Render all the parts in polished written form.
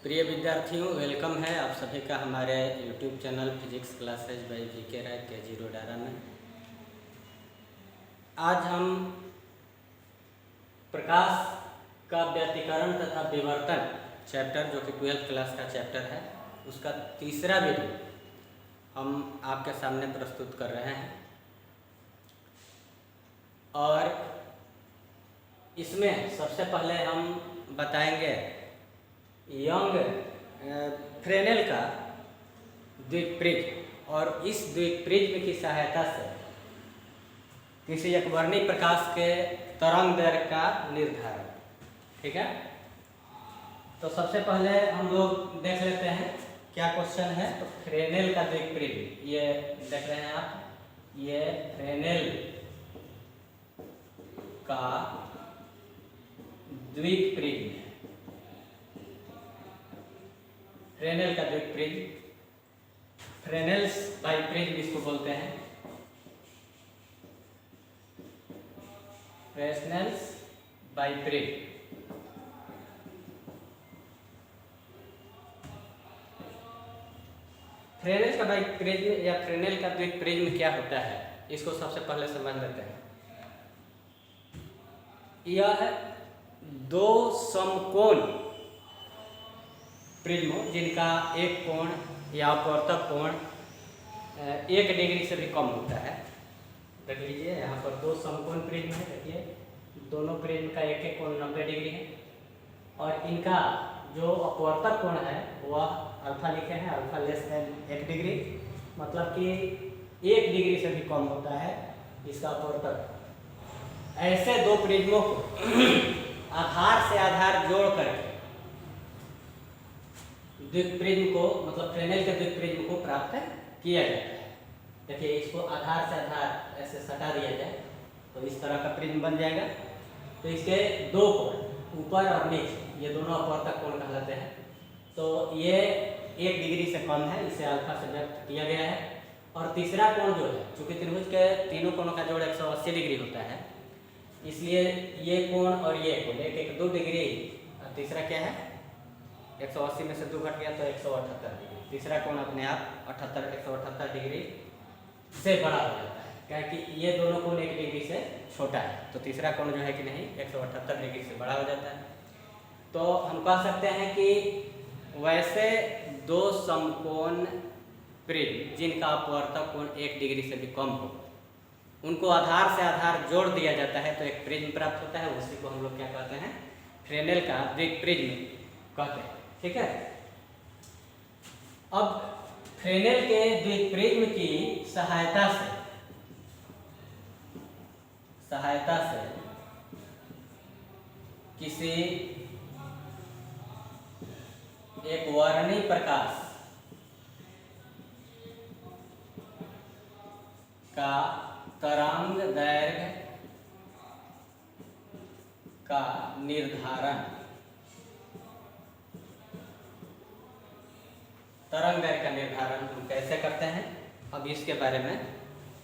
प्रिय विद्यार्थियों, वेलकम है आप सभी का हमारे YouTube channel physics classes by VK Rai KG रोडारा में। आज हम प्रकाश का व्यतिकरण तथा विवर्तन चैप्टर, जो कि 12th क्लास का चैप्टर है, उसका तीसरा वीडियो हम आपके सामने प्रस्तुत कर रहे हैं। और इसमें सबसे पहले हम बताएंगे यंग फ्रेनेल का द्विप्रिज्म, और इस द्विप्रिज्म की सहायता से किसी एकवर्णी प्रकाश के तरंग दैर्घ्य का निर्धारण। ठीक है, तो सबसे पहले हम लोग देख लेते हैं क्या क्वेश्चन है। तो फ्रेनेल का द्विप्रिज्म, ये देख रहे हैं आप, ये फ्रेनेल का द्विप्रिज्म है। फ्रेनेल का द्विप्रिज्म, फ्रेनेल्स बाइप्रिज्म इसको बोलते हैं, फ्रेस्नेल्स बाइप्रिज्म। फ्रेनेल का बाइप्रिज्म या फ्रेनेल का द्विप्रिज्म क्या होता है, इसको सबसे पहले समझ लेते हैं। यह दो समकोण प्रिज्म जिनका एक कोण या अपवर्तक कोण 1 डिग्री से भी कम होता है। देख लीजिए, यहाँ पर दो समकोण प्रिज्म है। देखिए, दोनों प्रिज्म का एक एक कोण 90 डिग्री है, और इनका जो अपवर्तक कोण है वह अल्फा लिखे हैं, अल्फा लेस देन 1 डिग्री, मतलब कि 1 डिग्री से भी कम होता है इसका अपवर्तक। ऐसे दो प्रिज्मों को आधार से आधार जोड़ करके द्विप्रिज्म को, मतलब फ्रेनेल के द्विप्रिज्म को प्राप्त किया जाता है। देखिए, इसको आधार से आधार ऐसे सटा दिया जाए तो इस तरह का प्रिज्म बन जाएगा। तो इसके दो कोण, ऊपर और नीचे, ये दोनों अपवर्तक कोण कहलाते हैं। तो ये 1 डिग्री से कम है, इसे अल्फा से व्यक्त किया गया है। और तीसरा कोण जो है, चूंकि त्रिभुज के तीनों कोणों का जोड़ 180 डिग्री होता है, इसलिए ये कोण और ये कोण एक 2 डिग्री, और तीसरा क्या है, 180 में से 2 घट गया तो 178 डिग्री। तीसरा कोण अपने आप 178 डिग्री से बड़ा हो जाता है, क्योंकि ये दोनों कोण 1 डिग्री से छोटा है। तो तीसरा कोण जो है कि नहीं, 178 डिग्री से बड़ा हो जाता है। तो हम कह सकते हैं कि वैसे दो समकोण प्रिज्म जिनका अपवर्तक कोण 1 डिग्री से भी कम हो, उनको आधार से आधार जोड़ दिया जाता है तो एक प्रिज्म प्राप्त होता है। उसी को हम लोग क्या कहते हैं, फ्रेनेल का द्विप्रिज्म कहते हैं। ठीक है, अब फ्रेनेल के द्विप्रिज्म की सहायता से किसी एक वर्णी प्रकाश का तरंग दैर्घ्य का निर्धारण, तरंग दैर्घ्य का निर्धारण हम कैसे करते हैं, अब इसके बारे में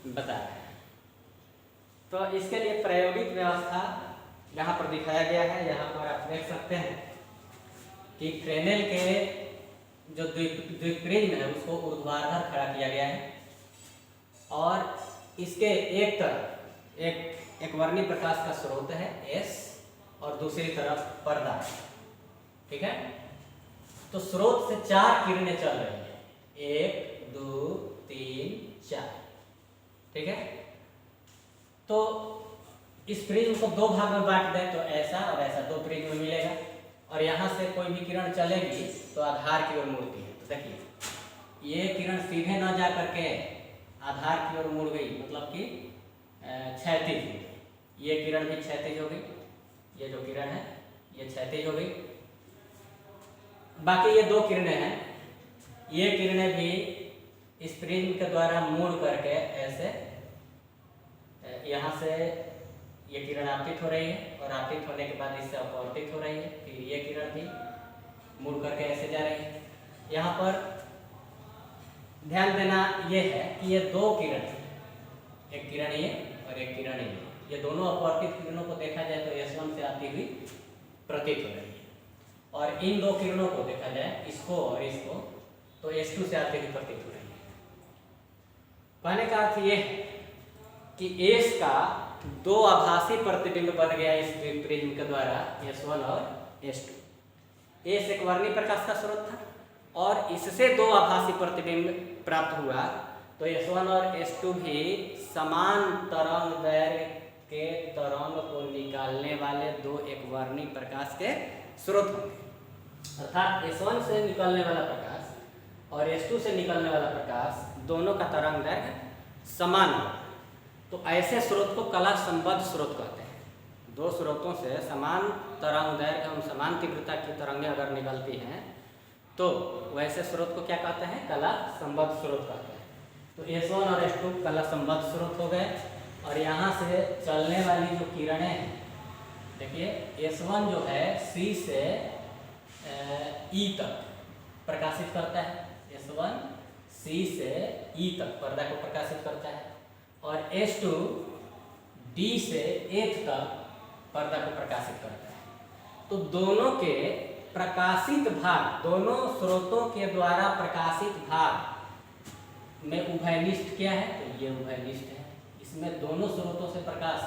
बता रहे हैं। तो इसके लिए प्रायोगिक व्यवस्था यहाँ पर दिखाया गया है। यहाँ पर आप देख सकते हैं कि फ्रेनेल के जो द्विप्रिज्म है उसको ऊर्ध्वाधर खड़ा किया गया है, और इसके एक तरफ एक वर्णी प्रकाश का स्रोत है S, और दूसरी तरफ पर्दा है। ठीक है, तो स्रोत से 4 किरणें चल रही हैं, 1 2 3 4। ठीक है, तो इस प्रिज्म को 2 भाग में बांट दें तो ऐसा और ऐसा 2 प्रिज्म मिलेगा, और यहाँ से कोई भी किरण चलेगी तो आधार की ओर मुड़ती है। तो देखिए, ये किरण सीधे ना जा करके आधार की ओर मुड़ गई, मतलब कि क्षैतिज हो गई। ये किरण भी क्षैतिज हो गई, ये जो किरण है ये क्षैतिज हो गई। बाकी ये 2 किरणें हैं, ये किरणें भी इस प्रिज्म के द्वारा मुड़ करके ऐसे यहाँ से ये किरण आपतित हो रही है, और आपतित होने के बाद इससे अपवर्तित हो रही है। फिर ये किरण भी मुड़ करके ऐसे जा रही है। यहाँ पर ध्यान देना ये है कि ये 2 किरण, एक किरण ये और एक किरण ये दोनों अपवर्तित किरणों को देखा जाए तो S1 से आती हुई प्रतीत हो रही है। और इन दो किरणों को देखा जाए, इसको और इसको, तो S2 से आते ही प्रतीत हो रही है। कहने का अर्थ ये है कि S का दो आभासी प्रतिबिंब बन गया इस प्रिज्म के द्वारा, S1 और S2। S एक वर्णीय प्रकाश का स्रोत था और इससे दो आभासी प्रतिबिंब प्राप्त हुआ, तो S1 और S2 भी समान तरंग दैर्घ्य के तरंग को निकालने वाले दो एक वर्णीय प्रकाश के स्रोत होंगे। अर्थात S1 से निकलने वाला प्रकाश और S2 से निकलने वाला प्रकाश दोनों का तरंग दैर्घ्य समान हो, तो ऐसे स्रोत को कला संबद्ध स्रोत कहते हैं। दो स्रोतों से समान तरंग दैर्घ्य एवं समान तीव्रता की तरंगें अगर निकलती हैं तो वैसे स्रोत को क्या कहते हैं? कला संबद्ध स्रोत कहते हैं। तो S1 और S2 कला संबद्ध स्रोत हो गए। और यहाँ से चलने वाली जो किरणें हैं, देखिए S1 जो है C से E तक प्रकाशित करता है, S1 C से E तक पर्दा को प्रकाशित करता है, और S2 D से F तक पर्दा को प्रकाशित करता है। तो दोनों के प्रकाशित भाग, दोनों स्रोतों के द्वारा प्रकाशित भाग में उभयनिष्ठ क्या है? तो ये उभयनिष्ठ है। इसमें दोनों स्रोतों से प्रकाश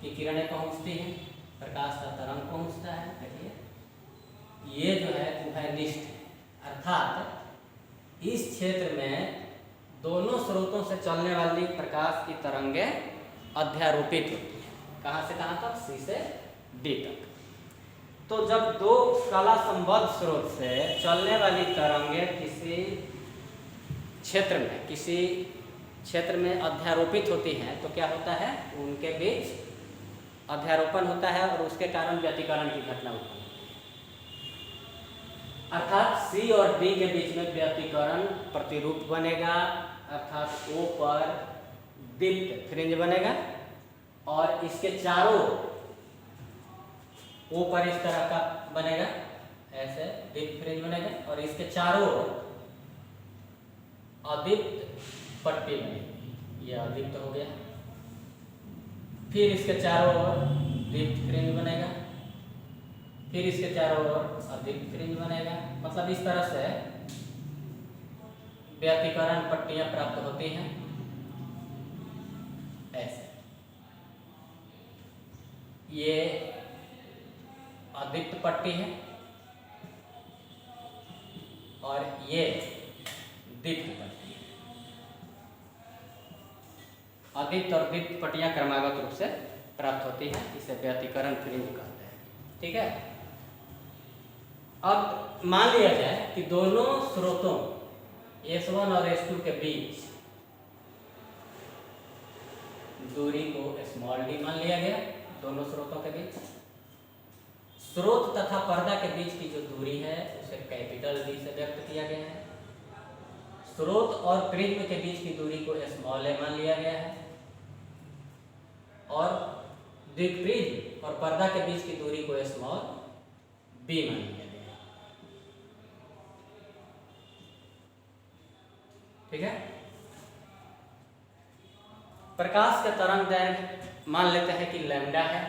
की किरणें पहुंचती हैं, प्रकाश का तरंग पहुंचता है। देखिए ये जो है उभयनिष्ठ है, अर्थात इस क्षेत्र में दोनों स्रोतों से चलने वाली प्रकाश की तरंगें अध्यारोपित होती हैं। कहाँ से कहाँ तक? C से D तक। तो जब दो कला संबद्ध स्रोत से चलने वाली तरंगें किसी क्षेत्र में अध्यारोपित होती हैं तो क्या होता है? उनके बीच अध्यारोपण होता है और उसके कारण व्यतिकरण की घटना उत्पन्न होती है। अर्थात C और D के बीच में व्यतिकरण प्रतिरूप बनेगा, अर्थात O पर दीप्त फ्रिंज बनेगा और इसके चारों O पर इस तरह का बनेगा, ऐसे दीप्त फ्रिंज बनेगा और इसके चारों अदीप्त पट्टी बनेगी। ये अदीप्त हो गया। फिर इसके चारों ओर दीप्त फ्रिंज बनेगा, फिर इसके चारों ओर अदीप्त फ्रिंज बनेगा। मतलब इस तरह से व्यतिकरण पट्टियां प्राप्त होती हैं। ऐसे ये अदीप्त पट्टी है और ये दीप्त पट्टी है। अदीप्त और दीप्त पट्टियां क्रमागत रूप से प्राप्त होती हैं, इसे व्यतिकरण फ्रिंज कहते हैं। ठीक है। अब मान लिया जाए कि दोनों स्रोतों S1 और S2 के बीच दूरी को d मान लिया गया। दोनों स्रोतों के बीच, स्रोत तथा पर्दा के बीच की जो दूरी है उसे D से व्यक्त किया गया है। स्रोत और प्रिज्म के बीच की दूरी को a मान लिया गया है और द्विप्रिज्म और पर्दा के बीच की दूरी को b मान लिया गया है। ठीक है। प्रकाश का तरंग दैर्घ्य मान लेते हैं कि लैम्डा है।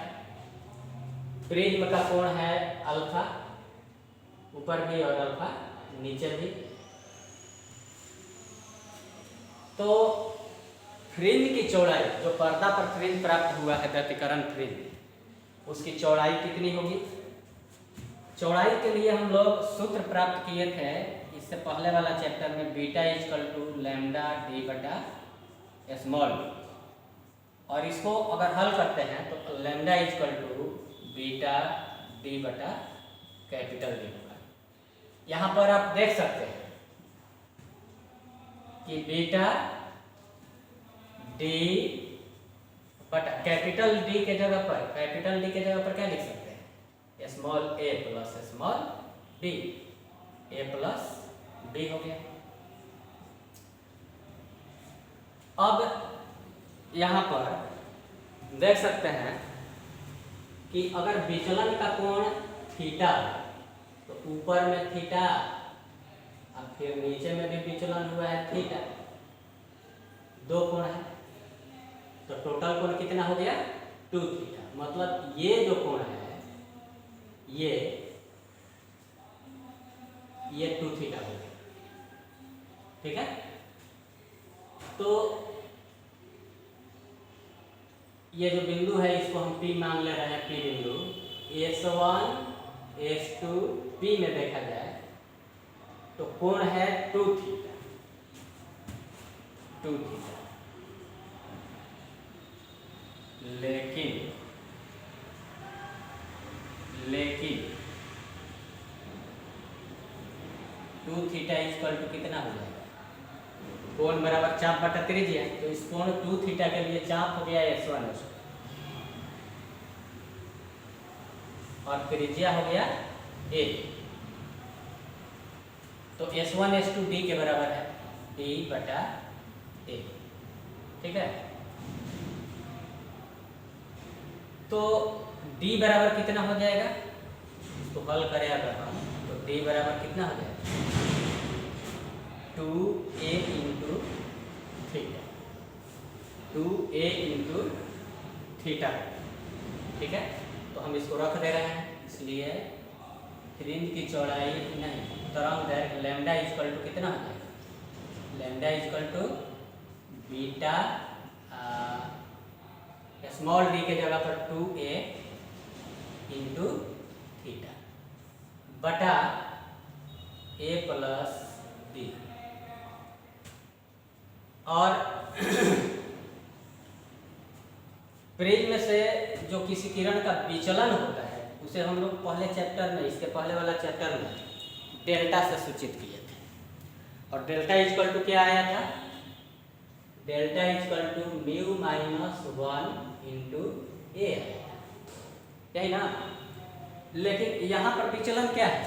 प्रिज्म का कोण है अल्फा, ऊपर भी और अल्फा नीचे भी। तो फ्रिंज की चौड़ाई, जो पर्दा पर फ्रिंज प्राप्त हुआ है व्यतिकरण फ्रिंज, उसकी चौड़ाई कितनी होगी? चौड़ाई के लिए हम लोग सूत्र प्राप्त किए थे इससे पहले वाला चैप्टर में, बीटा = लैम्डा d/d, और इसको अगर हल करते हैं तो लैम्डा = बीटा d/D होगा। यहाँ पर आप देख सकते हैं कि बीटा D कैपिटल D के जगह पर क्या लिख सकते हैं? a + d, a + d हो गया। अब यहाँ पर देख सकते हैं कि अगर विचलन का कोण थीटा तो ऊपर में थीटा और फिर नीचे में भी विचलन हुआ है थीटा, दो कोण है तो टोटल कोण कितना हो गया? 2 थीटा। मतलब ये जो कोण है ये ये 2 थीटा हो गया। ठीक है, तो ये जो बिंदु है इसको हम P मान ले रहे हैं, P बिंदु S1 S2 P में देखा जाए तो कोण है 2 थीटा, 2 थीटा। लेकिन 2 थीटा इक्वल टू कितना हो जाएगा? कोण बराबर चाप बटा त्रिज्या, तो इस कोण 2 थीटा के लिए चाप हो गया S1 S2 और त्रिज्या हो गया a। तो S1 S2 d के बराबर है, d बटा a। ठीक है, तो d बराबर कितना हो जाएगा? इसको हल करें अगर हम तो d बराबर कितना हो जाएगा? 2a into theta, 2a into theta. ठीक है, तो हम इसको रख दे रहे हैं, इसलिए फ्रिंज की चौड़ाई नहीं, तरंग दैर्घ्य लैम्डा इक्वल टू कितना हो जाएगा? Lambda equal to beta small d के जगह पर 2a इंटू थीटा बटा a प्लस d। और प्रिज्म से जो किसी किरण का विचलन होता है उसे हम लोग पहले चैप्टर में, इसके पहले वाला चैप्टर में डेल्टा से सूचित किए थे। और डेल्टा इक्वल टू क्या आया था? Delta equal to mu minus 1 into a, यही ना। लेकिन यहाँ पर विचलन क्या है?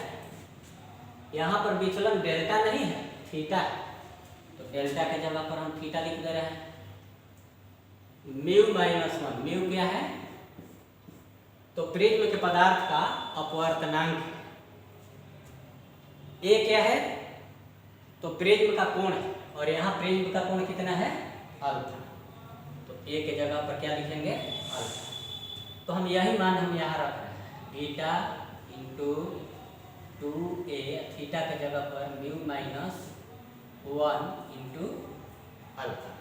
यहाँ पर विचलन डेल्टा नहीं है, थीटा है। तो डेल्टा के जगह पर हम थीटा लिख दे रहे हैं। म्यू माइनस 1, म्यू क्या है? तो प्रिज्म के पदार्थ का अपवर्तनांक। ए क्या है? तो प्रिज्म का कोण है, और यहाँ प्रिज्म का कोण कितना है? अल्फा। तो ए के जगह पर क्या लिखेंगे? अल्फा। तो हम यही मान हम यहाँ रख रहे हैं, बीटा इंटू 2a, थीटा के जगह पर म्यू माइनस 1 इंटू अल्फा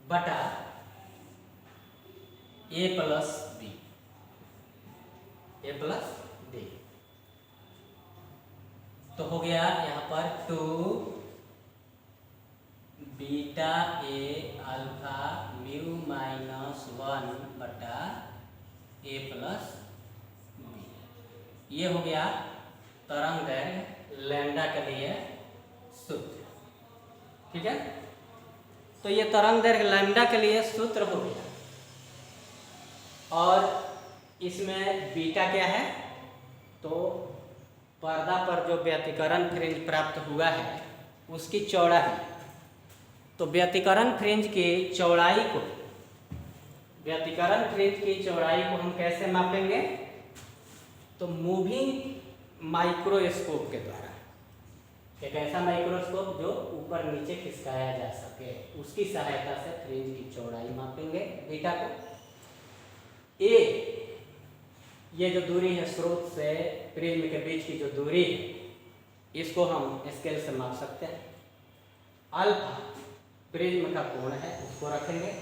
बटा a plus b, a plus b। तो हो गया यहाँ पर 2 beta a alpha mu minus 1 बटा a प्लस b। ये हो गया तरंग दैर्घ्य लैम्डा के लिए सूत्र। ठीक है, तो ये तरंग दैर्घ्य लैम्डा के लिए सूत्र हो गया। और इसमें बीटा क्या है? तो पर्दा पर जो व्यतिकरण फ्रिंज प्राप्त हुआ है उसकी चौड़ाई। तो व्यतिकरण फ्रिंज की चौड़ाई को, व्यतिकरण फ्रिंज की चौड़ाई को हम कैसे मापेंगे? तो मूविंग माइक्रोस्कोप के द्वारा। एक ऐसा माइक्रोस्कोप जो ऊपर नीचे खिसकाया जा सके, उसकी सहायता से फ्रिंज की चौड़ाई मापेंगे बीटा को। ए, ये जो दूरी है स्रोत से प्रिज्म के बीच की जो दूरी है, इसको हम स्केल से माप सकते हैं। अल्फा प्रिज्म का कोण है, उसको रखेंगे।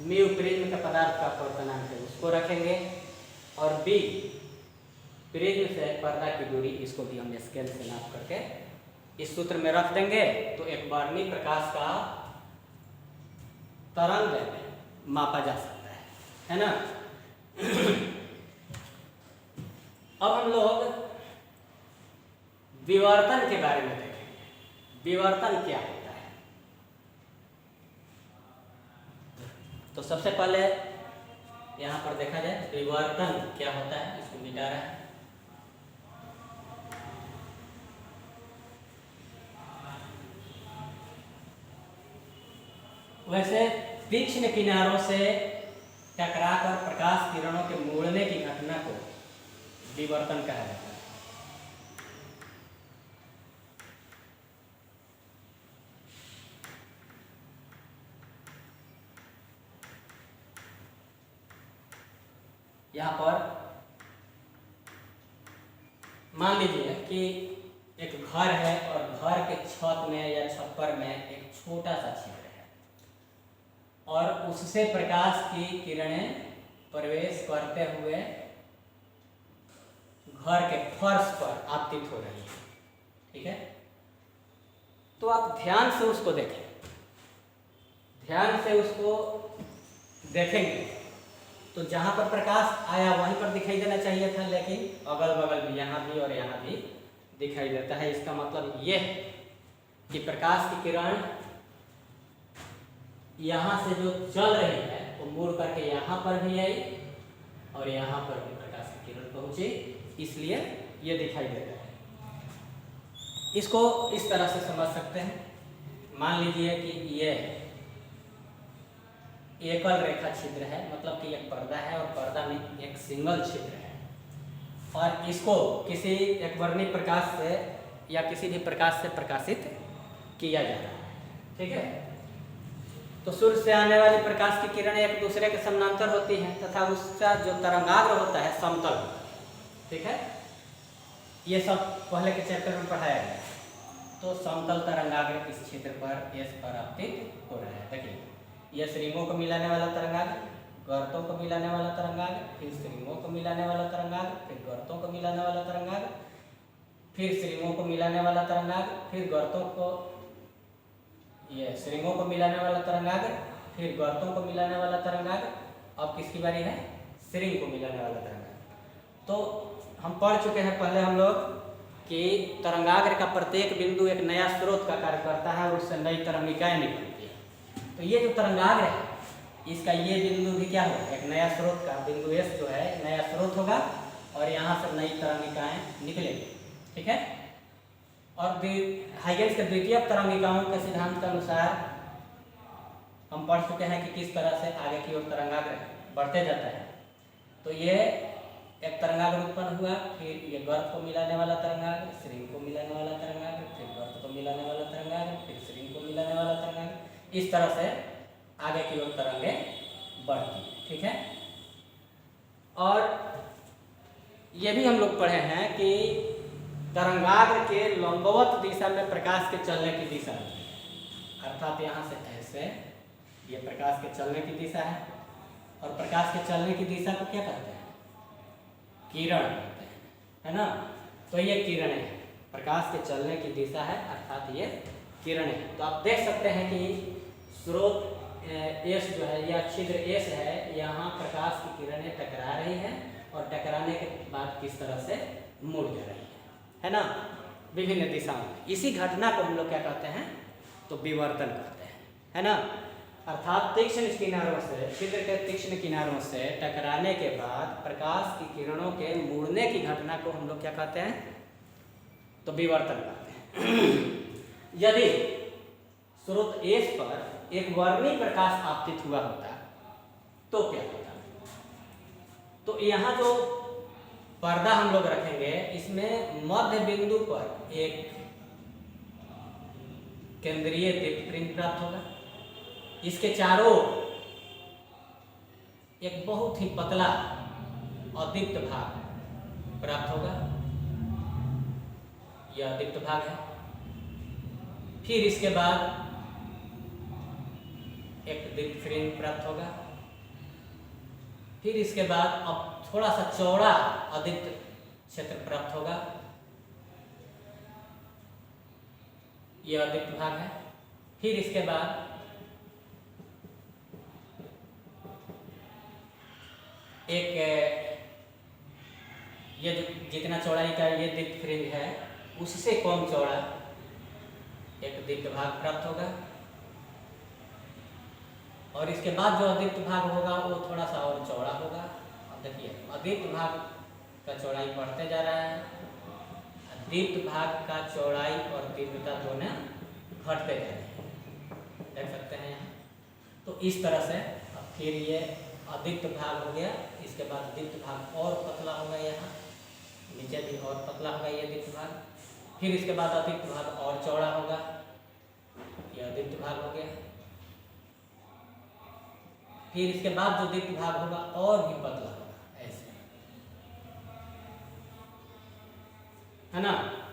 म्यू प्रिज्म के पदार्थ का अपवर्तनांक है, उसको रखेंगे। और बी प्रिज्म से पर्दा की दूरी, इसको भी हम स्केल से नाप करके इस सूत्र में रख देंगे। तो एक वर्णी प्रकाश का तरंग मापा जा सकता है ना। अब हम लोग विवर्तन के बारे में देखेंगे। विवर्तन क्या होता है? तो सबसे पहले यहाँ पर देखा जाए विवर्तन क्या होता है, इसको मिटा रहा है। वैसे तीक्ष्ण किनारों से टकराकर प्रकाश किरणों के मुड़ने की घटना को विवर्तन कहा जाता है। यहाँ पर मान लीजिए कि एक घर है और घर के छत में या छप्पर में एक छोटा सा छिद्र है और उससे प्रकाश की किरणें प्रवेश करते हुए घर के फर्श पर आपतित हो रही है। ठीक है, तो आप ध्यान से उसको देखें, ध्यान से उसको देखेंगे तो जहां पर प्रकाश आया वहीं पर दिखाई देना चाहिए था, लेकिन अगल बगल भी, यहाँ भी और यहाँ भी दिखाई देता है। इसका मतलब ये है कि प्रकाश की किरण यहाँ से जो चल रही है वो मुड़ करके यहाँ पर भी आई और यहाँ पर भी प्रकाश की किरण पहुंची, इसलिए ये दिखाई दे रहा है। इसको इस तरह से समझ सकते हैं। मान लीजिए कि ये एकल रेखा छिद्र है, मतलब कि एक पर्दा है और पर्दा में एक सिंगल छिद्र है और इसको किसी एक वर्णीय प्रकाश से या किसी भी प्रकाश से प्रकाशित किया जा रहा है। ठीक है, तो सूर्य से आने वाली प्रकाश की किरणें एक दूसरे के समानांतर होती हैं तथा उसका जो तरंगाग्र होता है समतल। ठीक है, ये सब पहले के चैप्टर में पढ़ाया गया। तो समतल तरंगाग्र इस क्षेत्र पर एस पर आपतित हो रहा है। देखिए, यह श्रृंगों को मिलाने वाला तरंगाग्र, गर्तों को मिलाने वाला तरंगाग्र, फिर श्रृंगों को मिलाने वाला तरंगाग्र, फिर गर्तों को मिलाने वाला तरंगाग्र, फिर श्रृंगों को मिलाने वाला तरंगाग्र, फिर गर्तों को, ये श्रृंगों को मिलाने वाला तरंगाग्र, फिर गर्तों को मिलाने वाला तरंगाग्र। अब किसकी बारी है? श्रृंग को मिलाने वाला तरंगाग्र। तो हम पढ़ चुके हैं पहले हम लोग कि तरंगाग्र का प्रत्येक बिंदु एक नया स्रोत का कार्य करता है और उससे नई तरंगिकाएं निकलती है। तो ये जो तरंगाग्र है इसका ये बिंदु भी क्या होगा? एक नया स्रोत का बिंदु एस जो है नया स्रोत होगा और यहाँ से नई तरंगिकाएं निकलेंगी। ठीक है, और हाइगेंस के द्वितीय तरंगिकाओं के सिद्धांत के अनुसार हम पढ़ चुके हैं कि किस तरह से आगे की ओर तरंगाग्र बढ़ते जाता है। तो ये एक तरंगाग्र उत्पन्न हुआ, फिर ये गर्त को मिलाने वाला तरंगाग्र, श्रृंग को मिलाने वाला तरंगाग्र, फिर गर्त को मिलाने वाला तरंगाग्र, फिर श्रृंग को मिलाने वाला तरंगाग्र। इस तरह से आगे की ओर तरंगें बढ़ती है। ठीक है, और ये भी हम लोग पढ़े हैं कि तरंगाग्र के लंबवत दिशा में प्रकाश के चलने की दिशा, अर्थात यहाँ से ऐसे ये प्रकाश के चलने की दिशा है और प्रकाश के चलने की दिशा को क्या कहते हैं? किरण कहते हैं, है ना। तो ये किरणें हैं, प्रकाश के चलने की दिशा है अर्थात ये किरणें हैं। तो आप देख सकते हैं कि स्रोत एस जो है या छिद्र एस है, यहाँ प्रकाश की किरणें टकरा रही हैं और टकराने के बाद किस तरह से मुड़ जा रही है ना, विभिन्न दिशाओं में। इसी घटना को हम लोग क्या कहते हैं? तो विवर्तन कहते हैं, है ना। अर्थात तीक्ष्ण किनारों से, छिद्र के तीक्ष्ण किनारों से टकराने के बाद प्रकाश की किरणों के मुड़ने की घटना को हम लोग क्या कहते हैं? तो विवर्तन कहते हैं। यदि स्रोत एस पर एक वर्णीय प्रकाश आपतित हुआ होता तो क्या होता? तो यहाँ जो पर्दा हम लोग रखेंगे इसमें मध्य बिंदु पर एक केंद्रीय दीप्तिप्रिंग प्राप्त होगा। इसके चारों एक बहुत ही पतला अदीप्त भाग प्राप्त होगा, यह अदीप्त भाग है। फिर इसके बाद एक दीप्तिप्रिंग प्राप्त होगा। फिर इसके बाद अब थोड़ा सा चौड़ा अदीप्त क्षेत्र प्राप्त होगा, यह अदीप्त भाग है। फिर इसके बाद एक ये जितना चौड़ाई का ये दीप्तिप्रिंग है उससे कम चौड़ा एक दीप्त भाग प्राप्त होगा और इसके बाद जो अदीप्त भाग होगा वो थोड़ा सा और चौड़ा होगा। अब देखिए, अदीप्त भाग का चौड़ाई बढ़ते जा रहा है, दीप्त भाग का चौड़ाई और तीव्रता दोनों घटते जा रहे हैं, देख सकते हैं यहाँ। तो इस तरह से अब फिर ये अदीप्त भाग हो गया, इसके बाद दीप्त भाग और पतला होगा, यहाँ नीचे भी और पतला होगा ये दीप्त भाग। फिर इसके बाद अदीप्त भाग और चौड़ा होगा, ये अदीप्त भाग हो गया। फिर इसके बाद जो दीप्त भाग होगा और भी पतला होगा, ऐसे। है ना।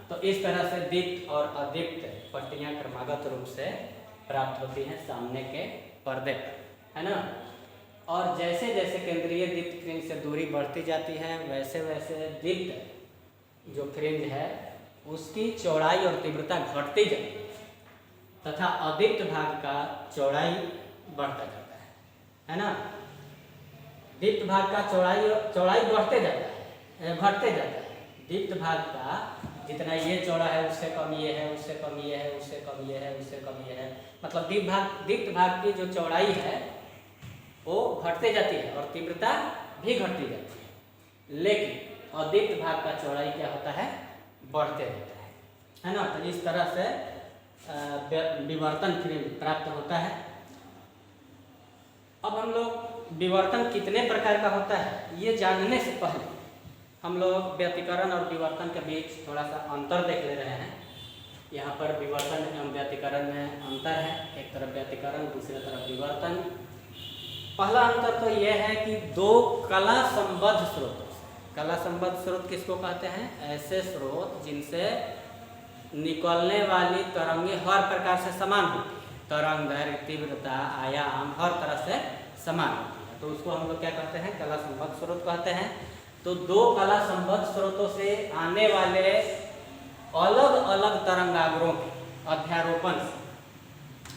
तो इस तरह से दीप्त और अदीप्त पट्टियाँ क्रमागत रूप से प्राप्त होती हैं सामने के पर्दे पर, है ना। और जैसे जैसे केंद्रीय दीप्त फ्रिंज से दूरी बढ़ती जाती है वैसे वैसे दीप्त जो फ्रिंज है उसकी चौड़ाई और तीव्रता घटती जाती है तथा अदीप्त भाग का चौड़ाई बढ़ता जाता है ना। दीप्त भाग का चौड़ाई बढ़ते जाता है, घटते जाता है। दीप्त भाग का जितना ये चौड़ा है उससे कम ये है, उससे कम ये है, उससे कम ये है, उससे कम ये है, मतलब दीप्त भाग की जो चौड़ाई है वो घटते जाती है और तीव्रता भी घटती जाती है। लेकिन अदीप्त भाग का चौड़ाई क्या होता है, बढ़ते रहता है ना। तो इस तरह से विवर्तन फ्रिंज प्राप्त होता है। अब हम लोग विवर्तन कितने प्रकार का होता है ये जानने से पहले हम लोग व्यतिकरण और विवर्तन के बीच थोड़ा सा अंतर देख ले रहे हैं। यहाँ पर विवर्तन एवं व्यतिकरण में अंतर है, एक तरफ व्यतिकरण दूसरी तरफ विवर्तन। पहला अंतर तो यह है कि दो कला संबद्ध स्रोतों से, कला संबद्ध स्रोत किसको कहते हैं, ऐसे स्रोत जिनसे निकलने वाली तरंगें हर प्रकार से समान होती है, तरंग दैर्घ्य तीव्रता आयाम हर तरह से समान होती है, तो उसको हम लोग क्या कहते हैं, कला संबद्ध स्रोत कहते हैं। तो दो कला संबद्ध स्रोतों से आने वाले अलग अलग तरंगाग्रों के अध्यारोपण से,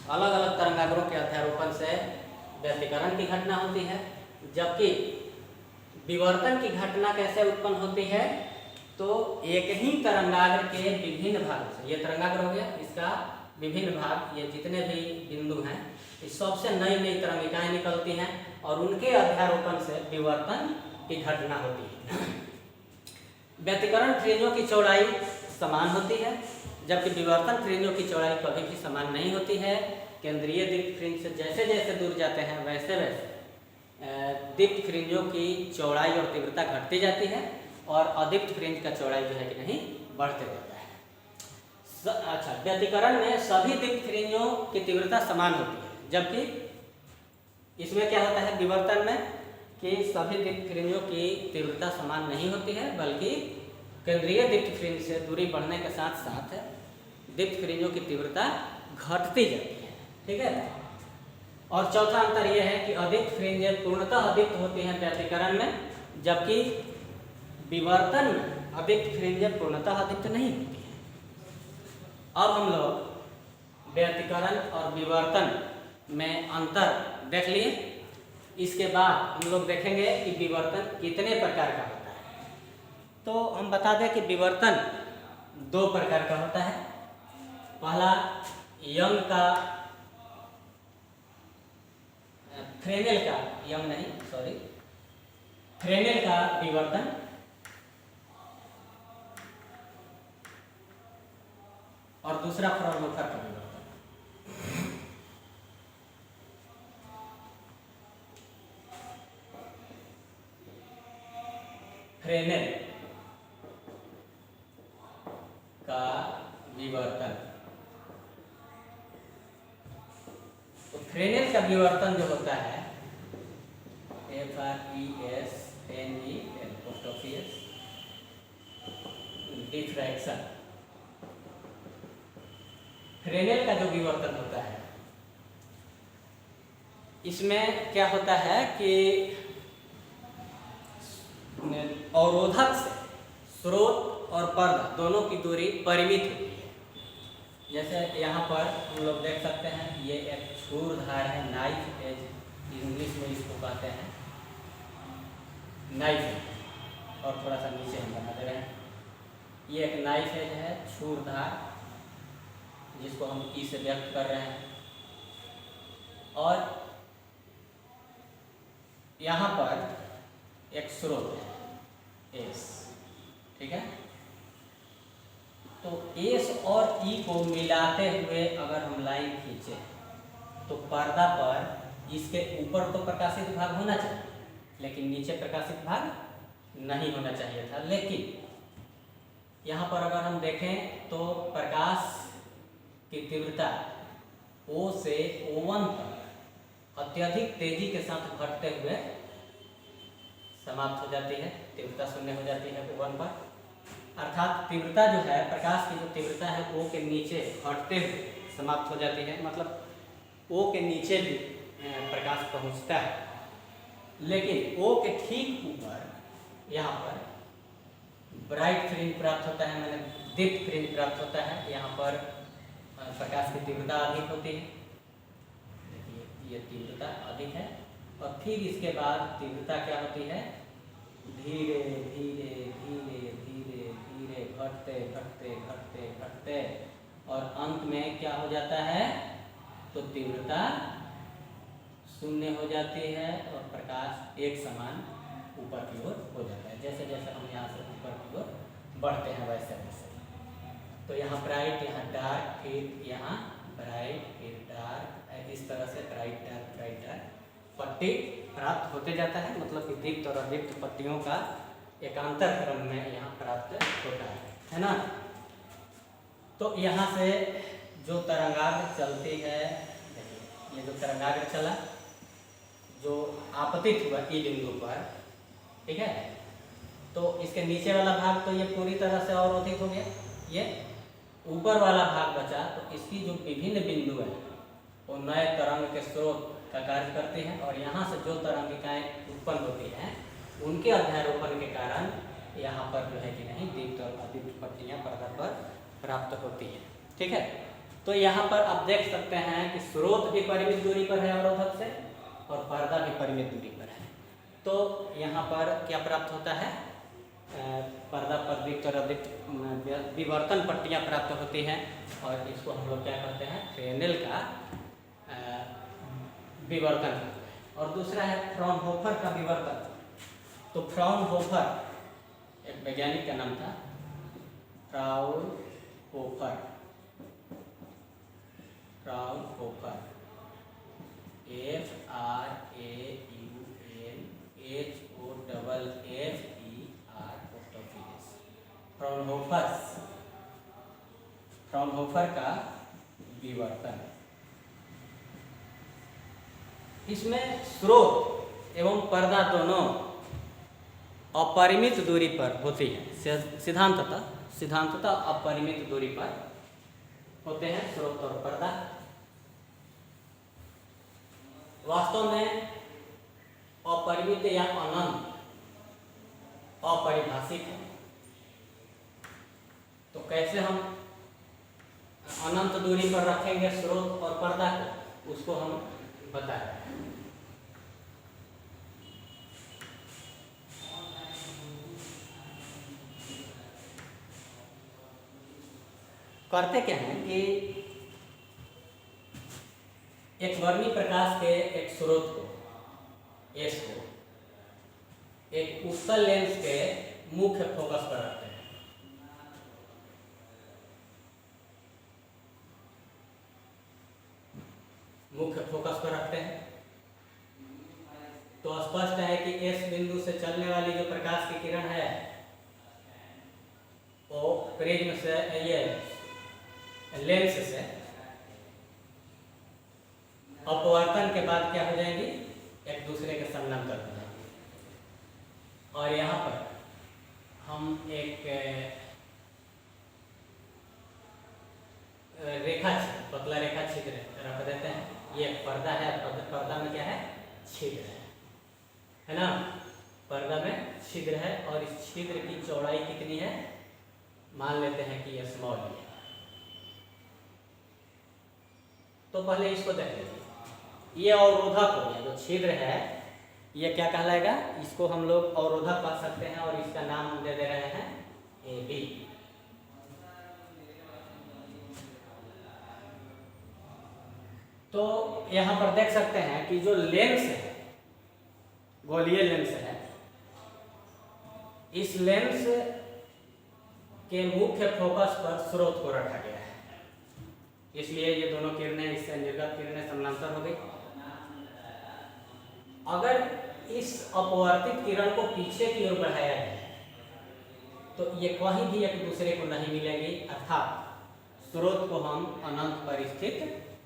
अलग अलग तरंगाग्रों के अध्यारोपण से व्यतिकरण की घटना होती है। जबकि विवर्तन की घटना कैसे उत्पन्न होती है, तो एक ही तरंगाग्र के विभिन्न भागों से, ये तरंगाग्र हो गया, इसका विभिन्न भाग, ये जितने भी बिंदु हैं, इस सबसे नई नई तरंगिकाएं निकलती हैं और उनके अध्यारोपण से विवर्तन की घटना होती है। व्यतिकरण फ्रिंजों की चौड़ाई समान होती है, जबकि विवर्तन फ्रिंजों की चौड़ाई कभी भी समान नहीं होती है। केंद्रीय दीप्त फ्रिंज से जैसे जैसे दूर जाते हैं वैसे वैसे दीप्त फ्रिंजों की चौड़ाई और तीव्रता घटती जाती है और अदीप्त फ्रिंज का चौड़ाई जो है कि नहीं बढ़ते रहता है। अच्छा, व्यतिकरण में सभी दीप्त फ्रिंजों की तीव्रता समान होती है, जबकि इसमें क्या होता है विवर्तन में कि सभी दीप्त फ्रिंजों की तीव्रता समान नहीं होती है, बल्कि केंद्रीय दीप्त फ्रिंज से दूरी बढ़ने के साथ साथ दीप्त फ्रिंजों की तीव्रता घटती जाती है, ठीक है। और चौथा अंतर यह है कि अदीप्त फ्रिंजें पूर्णतः अदीप्त होती हैं व्यतिकरण में, जबकि विवर्तन में अदीप्त फ्रिंजें पूर्णतः अदीप्त नहीं होती हैं। अब हम लोग व्यतिकरण और विवर्तन में अंतर देख लिए, इसके बाद हम लोग देखेंगे कि विवर्तन कितने प्रकार का होता है। तो हम बता दें कि विवर्तन दो प्रकार का होता है। पहला यंग का, फ्रेनेल का, यंग नहीं सॉरी, फ्रेनेल का विवर्तन, और दूसरा फ्राउनहोफर का विवर्तन। फ्रेनेल का विवर्तन, तो फ्रेनेल का विवर्तन जो होता है FRESNEL post office diffraction, Fresnel का जो विवर्तन होता है इसमें क्या होता है कि अवरोधक से स्रोत और पर्दा दोनों की दूरी परिमित होती है। जैसे यहाँ पर हम लोग देख सकते हैं, ये एक छूरधार है, नाइफ एज इंग्लिश में इसको कहते हैं, नाइफ, और थोड़ा सा नीचे हम बना दे रहे हैं, ये एक नाइफ एज है, छूरधार, जिसको हम ई से व्यक्त कर रहे हैं। और यहाँ पर एक स्रोत है एस, ठीक है। तो एस और ई को मिलाते हुए अगर हम लाइन खींचे तो पर्दा पर इसके ऊपर तो प्रकाशित भाग होना चाहिए, लेकिन नीचे प्रकाशित भाग नहीं होना चाहिए था। लेकिन यहाँ पर अगर हम देखें तो प्रकाश की तीव्रता O से O1 तक अत्यधिक तेजी के साथ घटते हुए समाप्त हो जाती है, तीव्रता शून्य हो जाती है O1 पर। अर्थात तीव्रता जो है, प्रकाश की जो तीव्रता है O के नीचे हटते हुए समाप्त हो जाती है, मतलब O के नीचे भी प्रकाश पहुंचता है, लेकिन O के ठीक ऊपर यहाँ पर ब्राइट फ्रिंज प्राप्त होता है, मैंने दीप्त फ्रिंज प्राप्त होता है। यहाँ पर प्रकाश की तीव्रता अधिक होती है, देखिए ये तीव्रता अधिक है, और फिर इसके बाद तीव्रता क्या होती है, धीरे धीरे धीरे धीरे धीरे घटते घटते घटते घटते और अंत में क्या हो जाता है, तो तीव्रता शून्य हो जाती है और प्रकाश एक समान ऊपर की ओर हो जाता है। जैसे जैसे हम यहाँ से ऊपर की ओर बढ़ते हैं वैसे वैसे, तो यहाँ ब्राइट, यहाँ डार्क, फिर यहाँ ब्राइट, फिर डार्क, इस तरह से ब्राइट डार्क पट्टी प्राप्त होते जाता है, मतलब कि दीप्त और अदीप्त पट्टियों का एकांतर क्रम में यहाँ प्राप्त होता है ना। तो यहाँ से जो तरंगाग्र चलती है, ये जो तरंगाग्र चला, जो आपतित हुआ ई बिंदु पर, ठीक है, तो इसके नीचे वाला भाग तो ये पूरी तरह से अवरोधित हो गया, ये ऊपर वाला भाग बचा, तो इसकी जो विभिन्न बिंदु है वो नए तरंग के स्रोत का कार्य करती हैं, और यहाँ से जो तरंगिकाएँ उत्पन्न होती हैं उनके अध्यारोपण के कारण यहाँ पर जो है कि नहीं दीप्त और अदीप्त पट्टियाँ पर्दा पर प्राप्त होती हैं, ठीक है। तो यहाँ पर आप देख सकते हैं कि स्रोत भी परिमित दूरी पर है अवरोधक से, और पर्दा भी परिमित दूरी पर है। तो यहाँ पर क्या प्राप्त होता है, पर्दा पर दीप्त और अदीप्त विवर्तन पट्टियाँ प्राप्त होती हैं, और इसको हम लोग क्या कहते हैं, फ्रेनेल का विवर्तन करते हैं। और दूसरा है फ्राउनहोफर का विवर्तन। तो फ्राउनहोफर एक वैज्ञानिक का नाम था, फ्राउनहोफर, फ्राउनहोफर का विवर्तन। इसमें स्रोत एवं पर्दा दोनों अपरिमित दूरी पर होती है, सिद्धांततः अपरिमित दूरी पर होते हैं स्रोत और पर्दा। वास्तव में अपरिमित या अनंत अपरिभाषित है, तो कैसे हम अनंत दूरी पर रखेंगे स्रोत और पर्दा को, उसको हम बता रहे हैं। करते क्या हैं कि एक वर्णी प्रकाश के एक स्रोत को, एस को, एक उत्तल लेंस के मुख्य फोकस पर रखते हैं। मुख्य फोकस पर रखते हैं तो स्पष्ट है कि एस बिंदु से चलने वाली जो प्रकाश की किरण है वो प्रिज्म से, ये लेंस से अपवर्तन के बाद क्या हो जाएंगी, एक दूसरे के समानांतर हो जाएंगी। और यहाँ पर हम एक रेखा, पतला रेखा छिद्र रख देते हैं। ये पर्दा है, पर्दा में क्या है, छिद्र है ना, पर्दा में छिद्र है, और इस छिद्र की चौड़ाई कितनी है, मान लेते हैं कि ये स्मॉल है। तो पहले इसको देख लीजिए, ये अवरोधक हो गया, जो छिद्र है ये क्या कहलाएगा, इसको हम लोग अवरोधक कह सकते हैं, और इसका नाम हम दे दे रहे हैं ए बी। तो यहाँ पर देख सकते हैं कि जो लेंस है, गोलीय लेंस है, इस लेंस के मुख्य फोकस पर स्रोत को रखा गया है, इसलिए ये दोनों किरणें, इससे निर्गत किरणें समानांतर हो गई। अगर इस अपवर्तित किरण को पीछे की ओर बढ़ाया जाए तो ये कहीं भी एक दूसरे को नहीं मिलेंगी, अर्थात स्रोत को हम अनंत पर स्थित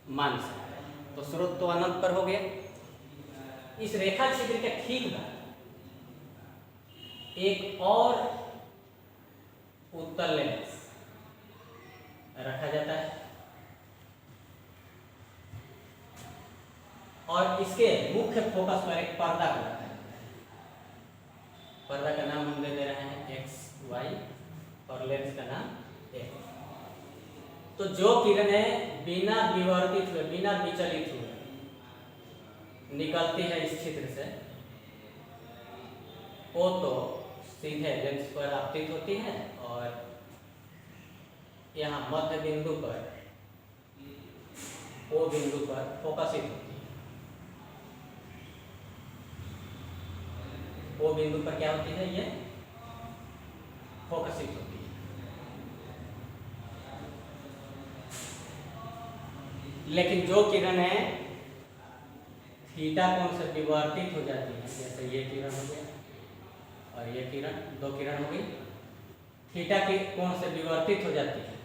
मान सकते हैं। तो स्रोत तो अनंत पर हो गया। इस रेखा छिद्र के ठीक बाद एक और उत्तल लेंस रखा जाता है और इसके मुख्य फोकस पर एक पर्दा को रखा जाता है। पर्दा का नाम हम दे रहे हैं एक्स वाई और लेंस का नाम ए। तो जो किरणें बिना विवर्तित हुए, बिना विचलित हुए निकलती है इस छिद्र से, वो तो सीधे लेंस पर आपतित होती है और यहाँ मध्य बिंदु पर, ओ बिंदु पर फोकसित होती है। ओ बिंदु पर क्या होती है, ये फोकसित होती है। लेकिन जो किरणें थीटा कोण से विवर्तित हो जाती है, जैसे ये किरण हो गया और ये किरण, दो किरण हो गई, थीटा के कोण से विवर्तित हो जाती है,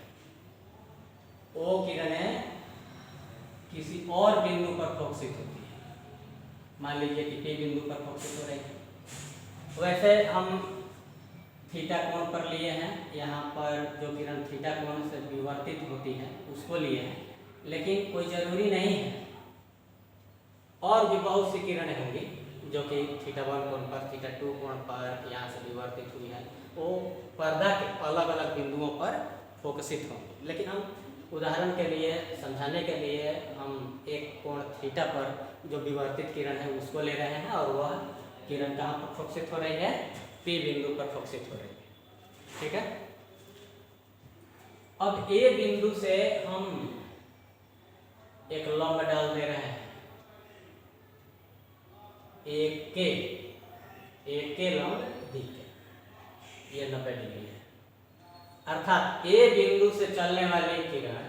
वो किरणें किसी और बिंदु पर फोकसित होती है। मान लीजिए कि P बिंदु पर फोकसित हो रही है। वैसे हम थीटा कोण पर लिए हैं, यहाँ पर जो किरण थीटा कोण से विवर्तित होती है उसको लिए हैं, लेकिन कोई जरूरी नहीं है। और भी बहुत सी किरणें होंगी जो कि थीटा 1 कोण पर, थीटा 2 कोण पर यहाँ से विवर्तित हुई है, वो पर्दा के अलग अलग बिंदुओं पर फोकसित होंगी। लेकिन हम उदाहरण के लिए, समझाने के लिए हम एक कोण थीटा पर जो विवर्तित किरण है उसको ले रहे हैं और वह किरण कहाँ पर फोकसित हो रही है, P बिंदु पर फोकसित हो रही है। ठीक है। अब A बिंदु से हम एक लंब डाल दे रहे हैं, एक के लंब दी के, ये 90 डिग्री है। अर्थात A बिंदु से चलने वाली किरण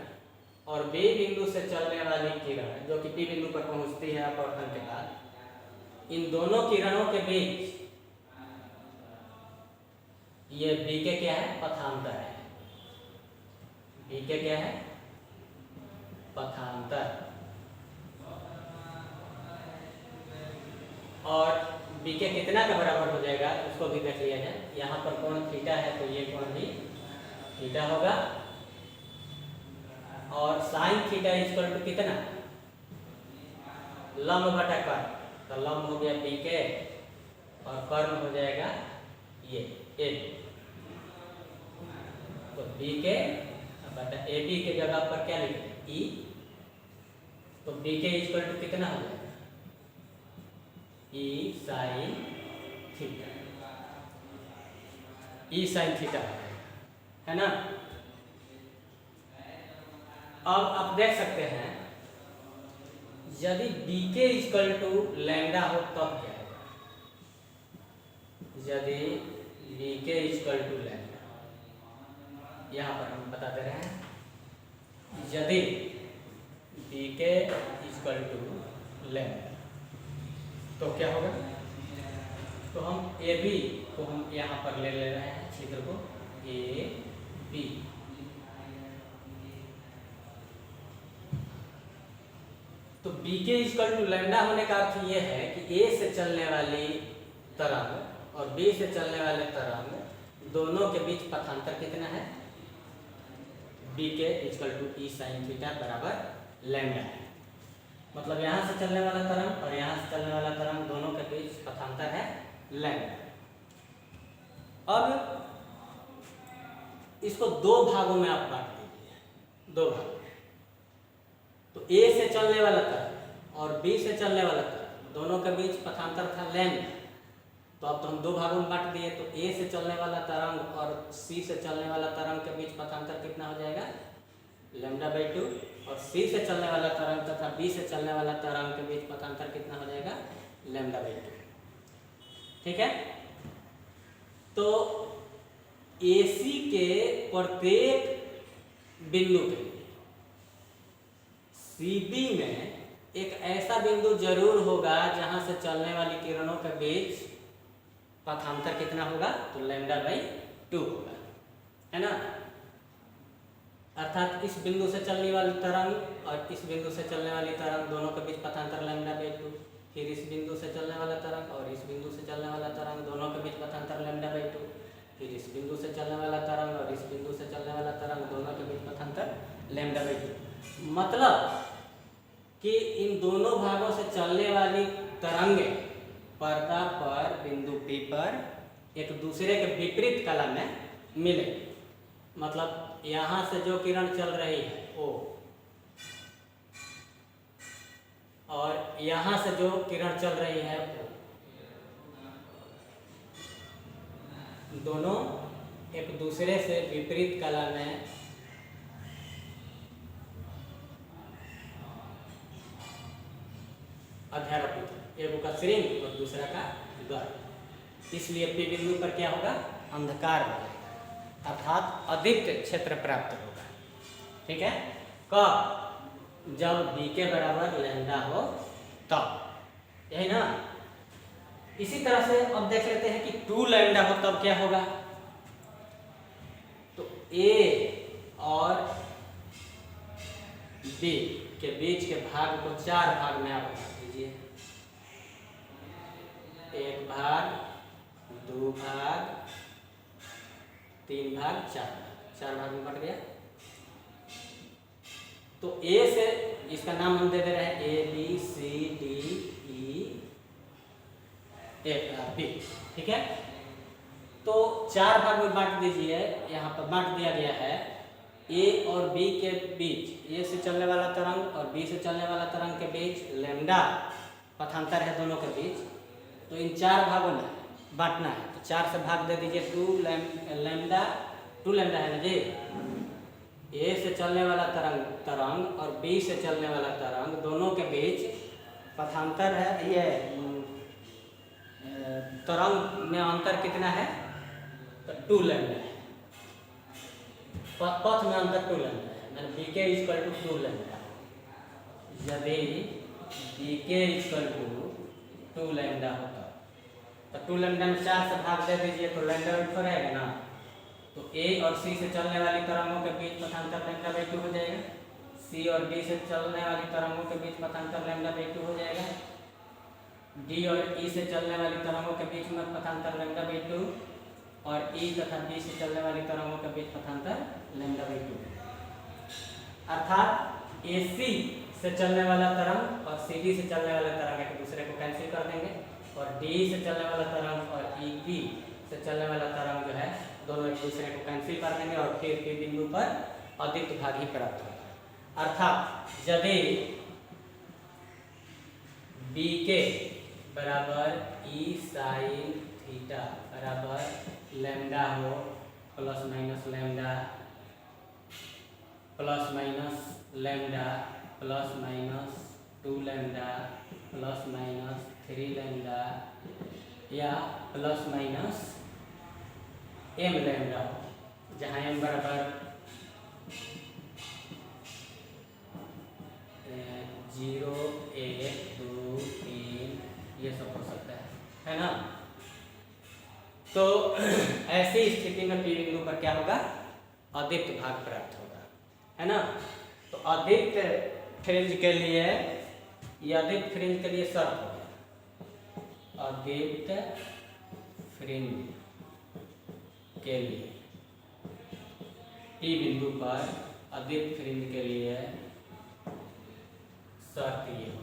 और B बिंदु से चलने वाली किरण जो कि P बिंदु पर पहुंचती है अपवर्तन के बाद, इन दोनों किरणों के बीच ये B के क्या है, पथांतर है। B के क्या है, पथांतर। और B के कितना का बराबर हो जाएगा उसको भी देख लिया जाए। यहाँ पर कोण थीटा है तो ये कोण भी थीटा होगा और साइन थीटा इक्वल टू कितना, लंब बटा कर्ण। तो लंब हो गया B के और कर्ण हो जाएगा ये A। तो B के बटा AB के जगह पर क्या लिखें, E। तो B के इक्वल टू कितना हो जाएगा, E sine theta, E sine theta है ना। अब आप देख सकते हैं यदि B के इक्वल टू लैम्डा हो तब क्या होगा। यदि B के इक्वल टू लैम्डा, यहाँ पर हम बता दे रहे हैं, यदि B के इक्वल टू लैम्डा तो क्या होगा। तो हम AB को हम यहाँ पर ले रहे हैं, छिद्र को AB। तो B के इक्वल टू लैम्डा होने का अर्थ ये है कि A से चलने वाली तरंग और B से चलने वाले तरंग दोनों के बीच पथांतर कितना है, B के equal to E sine theta बराबर लैम्डा है। मतलब यहाँ से चलने वाला तरंग और यहाँ से चलने वाला तरंग दोनों के बीच पथांतर है लैम्डा। अब इसको दो भागों में आप बांट दीजिए, दो भाग। तो A से चलने वाला तरंग और B से चलने वाला तरंग दोनों के बीच पथांतर था लैम्डा। तो अब तो हम दो भागों में बांट दिए, तो A से चलने वाला तरंग और C से चलने वाला तरंग के बीच पथांतर कितना हो जाएगा, λ/2। और C से चलने वाला तरंग तथा B से चलने वाला तरंग के बीच पथांतर कितना हो जाएगा, λ/2। ठीक है। तो AC के प्रत्येक बिंदु के लिए CB में एक ऐसा बिंदु जरूर होगा जहां से चलने वाली किरणों के बीच पथांतर कितना होगा, तो λ/2 होगा, है ना। अर्थात इस बिंदु से चलने वाली तरंग और इस बिंदु से चलने वाली तरंग दोनों के बीच पथांतर λ/2, फिर इस बिंदु से चलने वाला तरंग और इस बिंदु से चलने वाला तरंग दोनों के बीच पथांतर λ/2, फिर इस बिंदु से चलने वाला तरंग और लैम्डा बाई 2। मतलब कि इन दोनों भागों से चलने वाली तरंगें पर्दा पर बिंदु P पर एक दूसरे के विपरीत कला में मिलेगी। मतलब यहाँ से जो किरण चल रही है O और यहाँ से जो किरण चल रही है O, दोनों एक दूसरे से विपरीत कला में अध्यारोपित है। एक का श्रृंग और दूसरा का गर्भ। इसलिए P बिंदु पर क्या होगा? अंधकार हो जाएगा, अर्थात अदीप्त क्षेत्र प्राप्त होगा। ठीक है। कब? जब B के बराबर लैम्डा हो तब, यही ना। इसी तरह से अब देख लेते हैं कि 2 लैम्डा हो तब क्या होगा। तो A और B के बीच के भाग को 4 भाग में आप बना दीजिए। 1 भाग, 2 भाग, 3 भाग, 4 भाग में बट गया। तो A से इसका नाम हम दे दे रहे हैं A B C D E F B। ठीक है। तो 4 भाग में बांट दीजिए। यहाँ पर बांट दिया गया है A और B के बीच, A से चलने वाला तरंग और B से चलने वाला तरंग के बीच लैम्डा पथांतर है दोनों के बीच। तो इन 4 भागों में बांटना है। तो 4 से भाग दे दीजिए। 2 लैम्डा है ना जी। A से चलने वाला तरंग और B से चलने वाला तरंग दोनों के बीच पथांतर है। ये तरंग में अंतर कितना है? तो 2 लैम्डा है। पथ में अंतर 2 लैम्डा है, मैंने BK इक्वल टू 2 लैम्डा। यदि BK इक्वल टू 2 लैम्डा होता तो 2 लैम्डा में 4 से भाग दे दीजिए तो लैम्डा ऊपर रहेगा ना। तो A और C से चलने वाली तरंगों के बीच पथांतर लैम्डा बाई 2 हो जाएगा। C और D से चलने वाली तरंगों के बीच पथांतर लैम्डा बाई 2 हो जाएगा। D और E से चलने वाली तरंगों के बीच में पथांतर लैम्डा बाई 2 और E तथा B से चलने वाली तरंगों के बीच पथांतर लैम्डा बाई 2। अर्थात AC से चलने वाला तरंग और CD से चलने वाला तरंग एक दूसरे को कैंसिल कर देंगे और D से चलने वाला तरंग और EB से चलने वाला तरंग जो है दोनों एक दूसरे को कैंसिल कर देंगे और फिर P बिंदु पर अदीप्त भाग ही प्राप्त होगा। अर्थात यदि BK बराबर E साइन थीटा बराबर लैम्डा हो plus minus lambda plus minus lambda plus minus 2 lambda plus minus 3 lambda या प्लस माइनस m लैम्डा हो, जहाँ m बराबर 0 1 2 3 ये सब हो सकता है ना। तो ऐसी स्थिति में P बिंदु पर क्या होगा? अदीप्त भाग प्राप्त होगा, है ना। तो अदीप्त फ्रिंज के लिए, ये अदीप्त फ्रिंज के लिए शर्त हो गया। अदीप्त फ्रिंज के लिए P बिंदु पर अदीप्त फ्रिंज के लिए शर्त ये हो